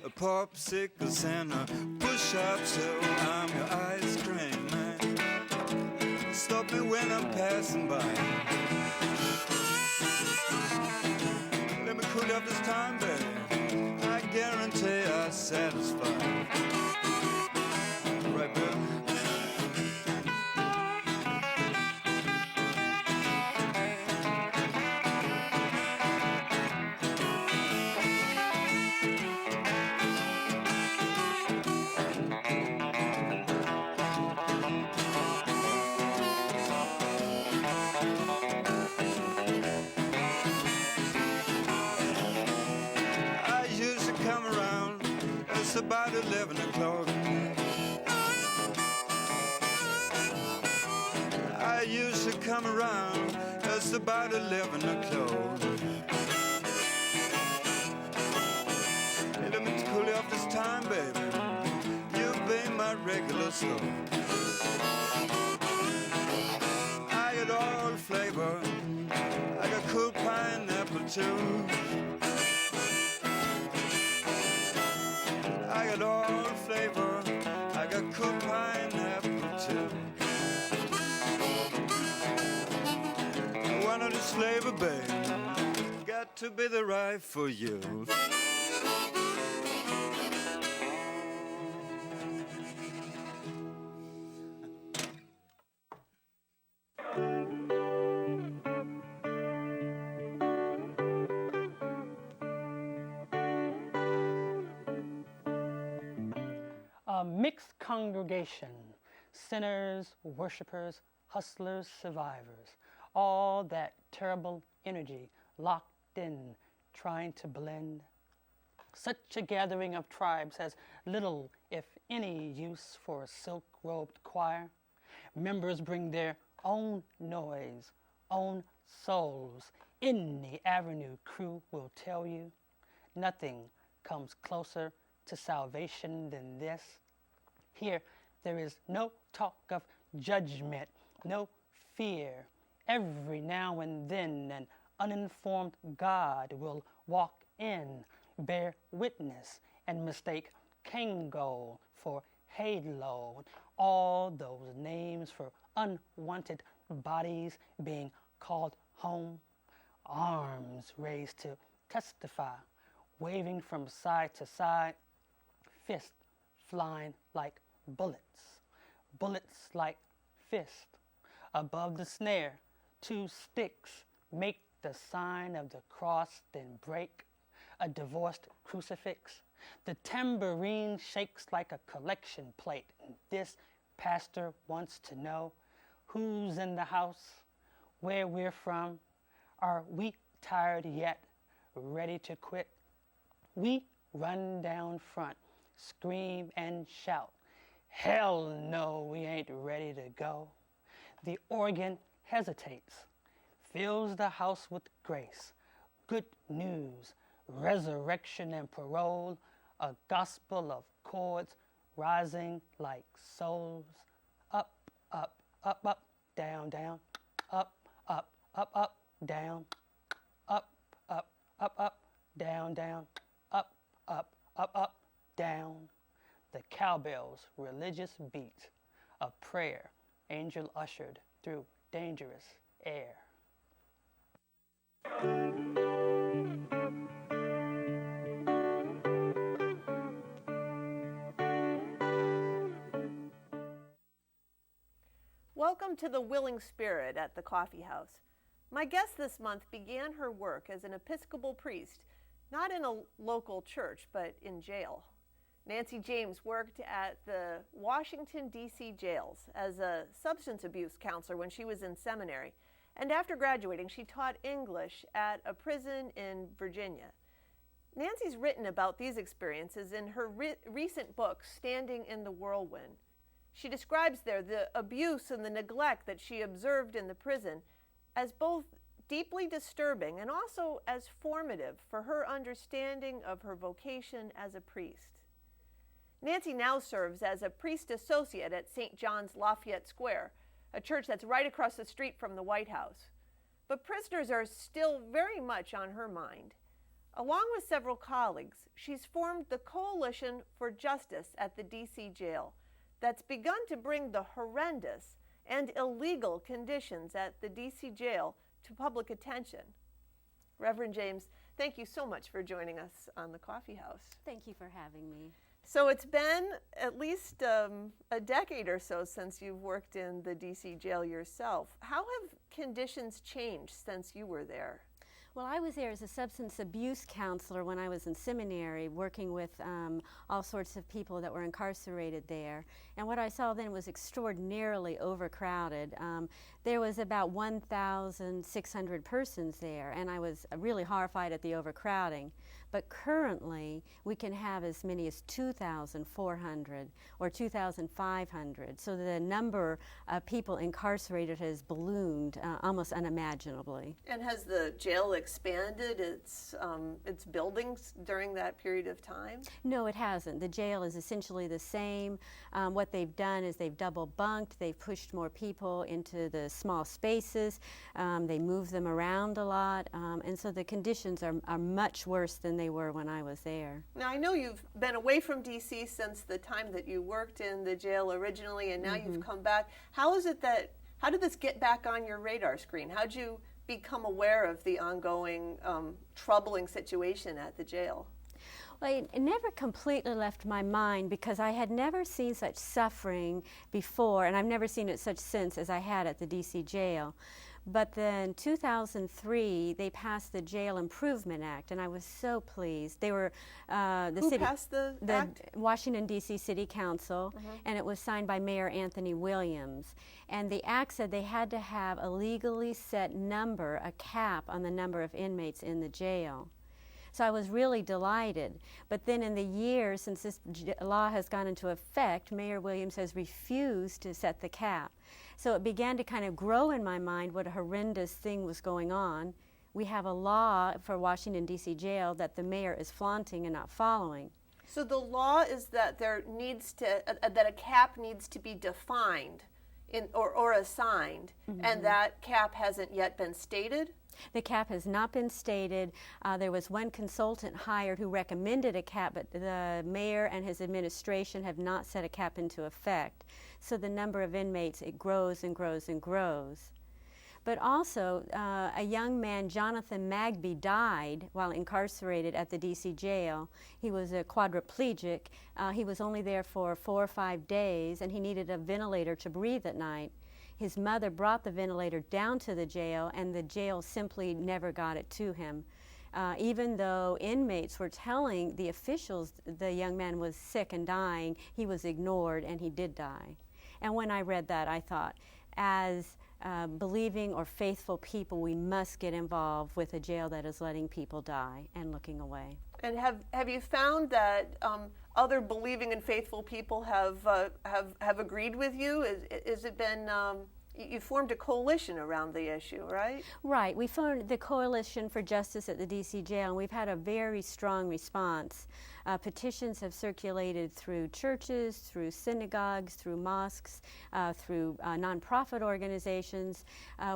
[SPEAKER 12] a popsicles and a push-up, so I'm your ice cream man. Stop me when I'm passing by. Let me cool you up this time, baby. I guarantee I satisfy. Right, Bill? About 11 o'clock. I usually come around. It's about 11 o'clock. store. I got all flavor, I got cool pineapple too. I got all flavor, I got cool pineapple too. One of the flavor, babe, got to be the right for you.
[SPEAKER 2] A mixed congregation, sinners, worshipers, hustlers, survivors, all that terrible energy locked in, trying to blend. Such a gathering of tribes has little, if any, use for a silk-robed choir. Members bring their own noise, own souls. In the avenue, crew will tell you, nothing comes closer to salvation than this. Here, there is no talk of judgment, no fear. Every now and then, an uninformed God will walk in, bear witness, and mistake Kango for Halo, all those names for unwanted bodies being called home. Arms raised to testify, waving from side to side, fists flying like bullets, bullets like fists. Above the snare, 2 sticks make the sign of the cross, then break a divorced crucifix. The tambourine shakes like a collection plate. This pastor wants to know who's in the house, where we're from. Are we tired yet, ready to quit? We run down front, scream and shout. Hell no, we ain't ready to go. The organ hesitates, fills the house with grace, good news, resurrection and parole, a gospel of chords rising like souls. Up, up, up, up, down, down, up, up, up, up, down, up, up, up, up, down, down, up, up, up, up, down. The cowbell's religious beat, a prayer angel ushered through dangerous air.
[SPEAKER 15] Welcome to the Willing Spirit at the Coffee House. My guest this month began her work as an Episcopal priest, not in a local church, but in jail. Nancy James worked at the Washington, D.C. jails as a substance abuse counselor when she was in seminary, and after graduating, she taught English at a prison in Virginia. Nancy's written about these experiences in her recent book, Standing in the Whirlwind. She describes there the abuse and the neglect that she observed in the prison as both deeply disturbing and also as formative for her understanding of her vocation as a priest. Nancy now serves as a priest associate at St. John's Lafayette Square, a church that's right across the street from the White House. But prisoners are still very much on her mind. Along with several colleagues, she's formed the Coalition for Justice at the D.C. jail that's begun to bring the horrendous and illegal conditions at the D.C. jail to public attention. Reverend James, thank you so much for joining us on the Coffee House.
[SPEAKER 16] Thank you for having me.
[SPEAKER 15] So it's been at least a decade or so since you've worked in the D.C. jail yourself. How have conditions changed since you were there?
[SPEAKER 16] Well, I was there as a substance abuse counselor when I was in seminary, working with all sorts of people that were incarcerated there. And what I saw then was extraordinarily overcrowded. There was about 1,600 persons there, and I was really horrified at the overcrowding. But currently, we can have as many as 2,400 or 2,500. So the number of people incarcerated has ballooned almost unimaginably.
[SPEAKER 15] And has the jail expanded its buildings during that period of time?
[SPEAKER 16] No, it hasn't. The jail is essentially the same. What they've done is they've double bunked, they've pushed more people into the small spaces, they move them around a lot, and so the conditions are much worse than they were when I was there.
[SPEAKER 15] Now, I know you've been away from D.C. since the time that you worked in the jail originally, and now you've come back. How did this get back on your radar screen? How did you become aware of the ongoing troubling situation at the jail?
[SPEAKER 16] Well, it never completely left my mind because I had never seen such suffering before, and I've never seen it such since as I had at the D.C. jail. But then in 2003, they passed the Jail Improvement Act, and I was so pleased. They were
[SPEAKER 15] Who passed the act?
[SPEAKER 16] Washington, D.C. City Council, and it was signed by Mayor Anthony Williams. And the act said they had to have a legally set number, a cap on the number of inmates in the jail. So I was really delighted. But then in the years since this law has gone into effect, Mayor Williams has refused to set the cap. So it began to kind of grow in my mind what a horrendous thing was going on. We have a law for Washington, D.C. jail that the mayor is flaunting and not following.
[SPEAKER 15] So the law is that there needs to that a cap needs to be defined or assigned, and that cap hasn't yet been stated?
[SPEAKER 16] The cap has not been stated. There was one consultant hired who recommended a cap, but the mayor and his administration have not set a cap into effect. So the number of inmates, it grows and grows and grows. But also, a young man, Jonathan Magby, died while incarcerated at the D.C. jail. He was a quadriplegic. He was only there for 4 or 5 days, and he needed a ventilator to breathe at night. His mother brought the ventilator down to the jail, and the jail simply never got it to him. Even though inmates were telling the officials the young man was sick and dying, he was ignored, and he did die. And when I read that, I thought, as believing or faithful people, we must get involved with a jail that is letting people die and looking away.
[SPEAKER 15] And have you found that other believing and faithful people have agreed with you? Is it been you formed a coalition around the issue, right?
[SPEAKER 16] Right. We formed the Coalition for Justice at the D.C. jail, and we've had a very strong response. Petitions have circulated through churches, through synagogues, through mosques, through nonprofit organizations,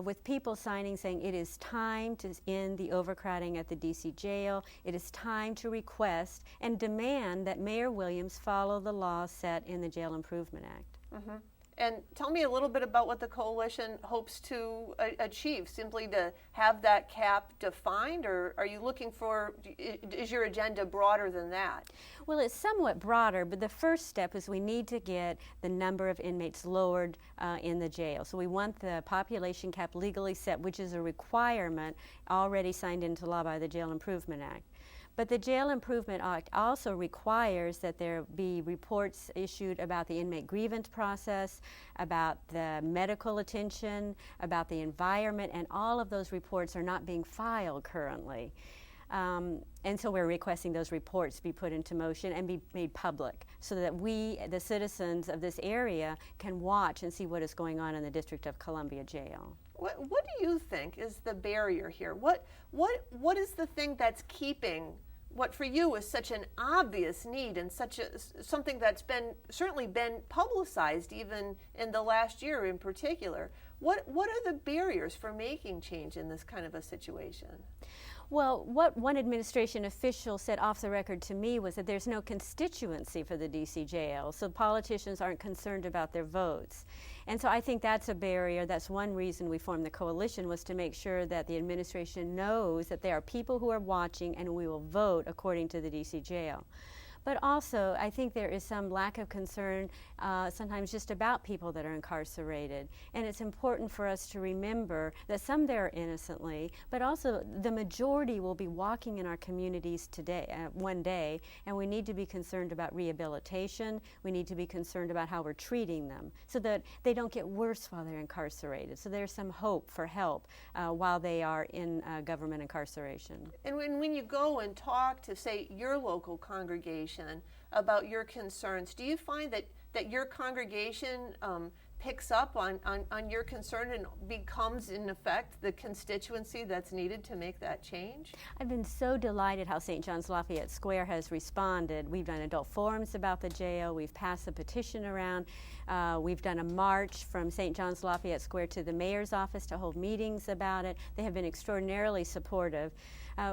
[SPEAKER 16] with people signing saying it is time to end the overcrowding at the D.C. jail. It is time to request and demand that Mayor Williams follow the law set in the Jail Improvement Act.
[SPEAKER 15] And tell me a little bit about what the coalition hopes to achieve, simply to have that cap defined, or are you looking for, is your agenda broader than that?
[SPEAKER 16] Well, it's somewhat broader, but the first step is we need to get the number of inmates lowered in the jail. So we want the population cap legally set, which is a requirement already signed into law by the Jail Improvement Act. But the Jail Improvement Act also requires that there be reports issued about the inmate grievance process, about the medical attention, about the environment, and all of those reports are not being filed currently. And so we're requesting those reports be put into motion and be made public so that we, the citizens of this area, can watch and see what is going on in the District of Columbia jail.
[SPEAKER 15] What do you think is the barrier here? What is the thing that's keeping what for you is such an obvious need and something that's certainly been publicized even in the last year in particular? What are the barriers for making change in this kind of a situation?
[SPEAKER 16] Well, what one administration official said off the record to me was that there's no constituency for the D.C. jail, so politicians aren't concerned about their votes. And so I think that's a barrier. That's one reason we formed the coalition, was to make sure that the administration knows that there are people who are watching and we will vote according to the D.C. jail. But also, I think there is some lack of concern sometimes just about people that are incarcerated. And it's important for us to remember that some there innocently, but also the majority will be walking in our communities today, one day, and we need to be concerned about rehabilitation. We need to be concerned about how we're treating them so that they don't get worse while they're incarcerated. So there's some hope for help while they are in government incarceration.
[SPEAKER 15] And when you go and talk to, say, your local congregation about your concerns, do you find that your congregation picks up on your concern and becomes, in effect, the constituency that's needed to make that change?
[SPEAKER 16] I've been so delighted how St. John's Lafayette Square has responded. We've done adult forums about the jail. We've passed a petition around. We've done a march from St. John's Lafayette Square to the mayor's office to hold meetings about it. They have been extraordinarily supportive.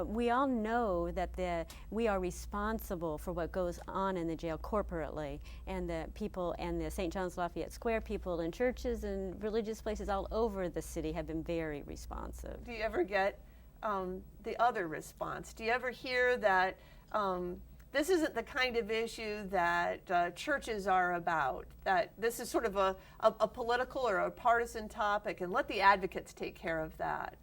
[SPEAKER 16] We all know that we are responsible for what goes on in the jail corporately, and the people and the St. John's Lafayette Square people in churches and religious places all over the city have been very responsive.
[SPEAKER 15] Do you ever get the other response? Do you ever hear that this isn't the kind of issue that churches are about, that this is sort of a political or a partisan topic, and let the advocates take care of that?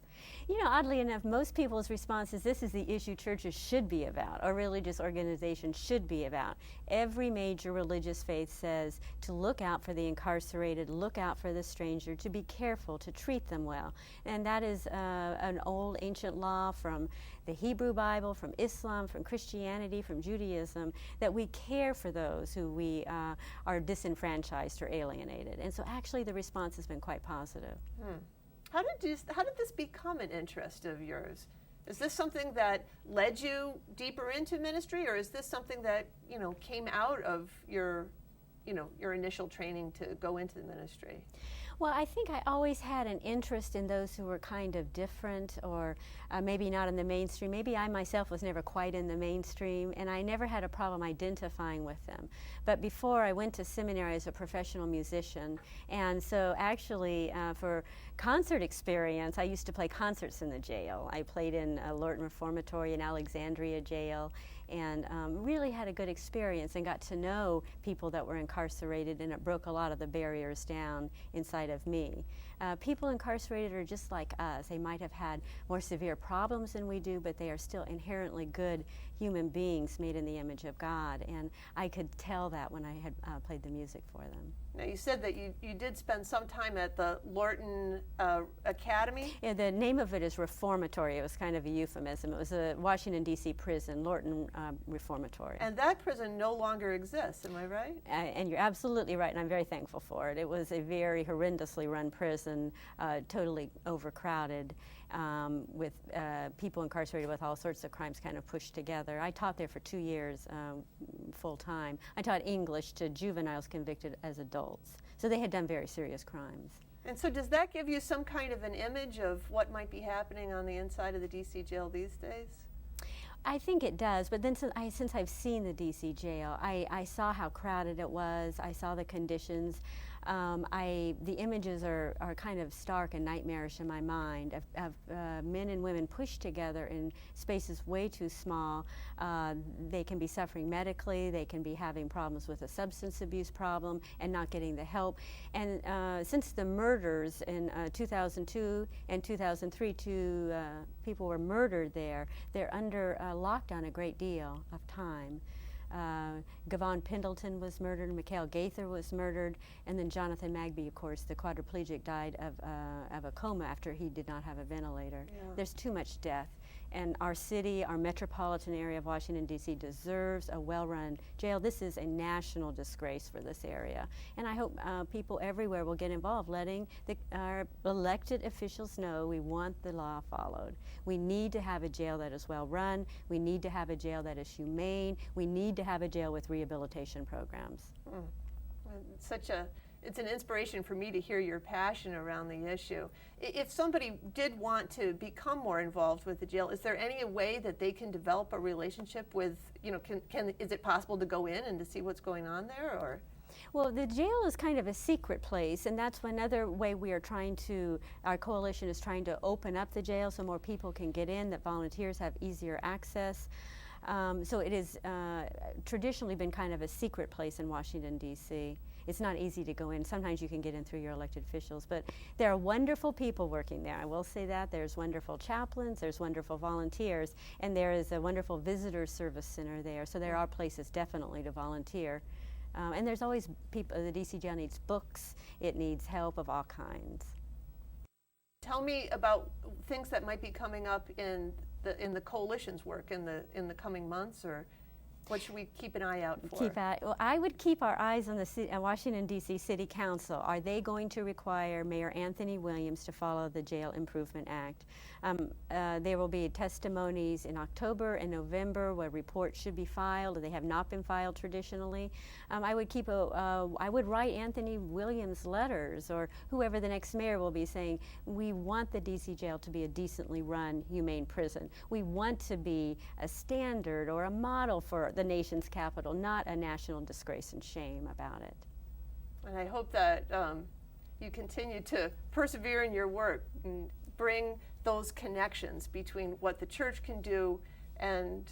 [SPEAKER 16] You know, oddly enough, most people's response is this is the issue churches should be about, or religious organizations should be about. Every major religious faith says to look out for the incarcerated, look out for the stranger, to be careful, to treat them well. And that is an old ancient law from the Hebrew Bible, from Islam, from Christianity, from Judaism, that we care for those who we are disenfranchised or alienated. And so actually the response has been quite positive.
[SPEAKER 15] How did this become an interest of yours? Is this something that led you deeper into ministry, or is this something that, you know, came out of your initial training to go into the ministry?
[SPEAKER 16] Well, I think I always had an interest in those who were kind of different, or maybe not in the mainstream. Maybe I myself was never quite in the mainstream, and I never had a problem identifying with them. But before I went to seminary as a professional musician, and so actually for concert experience, I used to play concerts in the jail. I played in Lorton Reformatory in Alexandria Jail, and really had a good experience and got to know people that were incarcerated, and it broke a lot of the barriers down inside of me. People incarcerated are just like us. They might have had more severe problems than we do, but they are still inherently good human beings made in the image of God, and I could tell that when I had played the music for them.
[SPEAKER 15] Now, you said that you did spend some time at the Lorton Academy?
[SPEAKER 16] Yeah, the name of it is Reformatory. It was kind of a euphemism. It was a Washington, D.C. prison, Lorton Reformatory.
[SPEAKER 15] And that prison no longer exists, am I right?
[SPEAKER 16] And you're absolutely right, and I'm very thankful for it. It was a very horrendously run prison, totally overcrowded, with people incarcerated with all sorts of crimes kind of pushed together. I taught there for 2 years full-time. I taught English to juveniles convicted as adults. So they had done very serious crimes.
[SPEAKER 15] And so does that give you some kind of an image of what might be happening on the inside of the D.C. jail these days?
[SPEAKER 16] I think it does, but then since I've seen the D.C. jail, I saw how crowded it was. I saw the conditions. The images are kind of stark and nightmarish in my mind of men and women pushed together in spaces way too small. They can be suffering medically, they can be having problems with a substance abuse problem and not getting the help. And since the murders in 2002 and 2003, two people were murdered there, they're under lockdown a great deal of time. Gavon Pendleton was murdered, Mikhail Gaither was murdered, and then Jonathan Magby, of course, the quadriplegic, died of a coma after he did not have a ventilator. Yeah. There's too much death, and our city, our metropolitan area of Washington, D.C. deserves a well-run jail. This is a national disgrace for this area, and I hope people everywhere will get involved, letting our elected officials know we want the law followed. We need to have a jail that is well-run. We need to have a jail that is humane. We need to have a jail with rehabilitation programs.
[SPEAKER 15] It's an inspiration for me to hear your passion around the issue. If somebody did want to become more involved with the jail, is there any way that they can develop a relationship with, is it possible to go in and to see what's going on there, or?
[SPEAKER 16] Well, the jail is kind of a secret place, and that's another way we are our coalition is trying to open up the jail so more people can get in, that volunteers have easier access. So it has traditionally been kind of a secret place in Washington, D.C. It's not easy to go in. Sometimes you can get in through your elected officials, but there are wonderful people working there. I will say that. There's wonderful chaplains, there's wonderful volunteers, and there is a wonderful visitor service center there, so there are places definitely to volunteer. And there's always people, the D.C. jail needs books, it needs help of all kinds.
[SPEAKER 15] Tell me about things that might be coming up in the coalition's work in the coming months, or What should we keep an eye out for?
[SPEAKER 16] Well, I would keep our eyes on the Washington, D.C. City Council. Are they going to require Mayor Anthony Williams to follow the Jail Improvement Act? There will be testimonies in October and November where reports should be filed. They have not been filed traditionally. I would write Anthony Williams letters, or whoever the next mayor will be, saying, we want the D.C. jail to be a decently run, humane prison. We want to be a standard or a model for the nation's capital, not a national disgrace and shame about it.
[SPEAKER 15] And I hope that you continue to persevere in your work and bring those connections between what the church can do and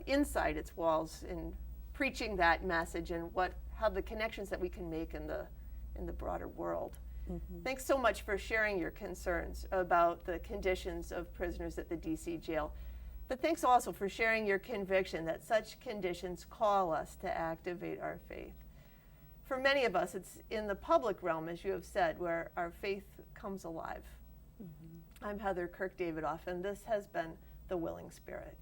[SPEAKER 15] inside its walls in preaching that message, and how the connections that we can make in the broader world. Mm-hmm. Thanks so much for sharing your concerns about the conditions of prisoners at the D.C. jail. But thanks also for sharing your conviction that such conditions call us to activate our faith. For many of us, it's in the public realm, as you have said, where our faith comes alive. Mm-hmm. I'm Heather Kirk-Davidoff, and this has been The Willing Spirit.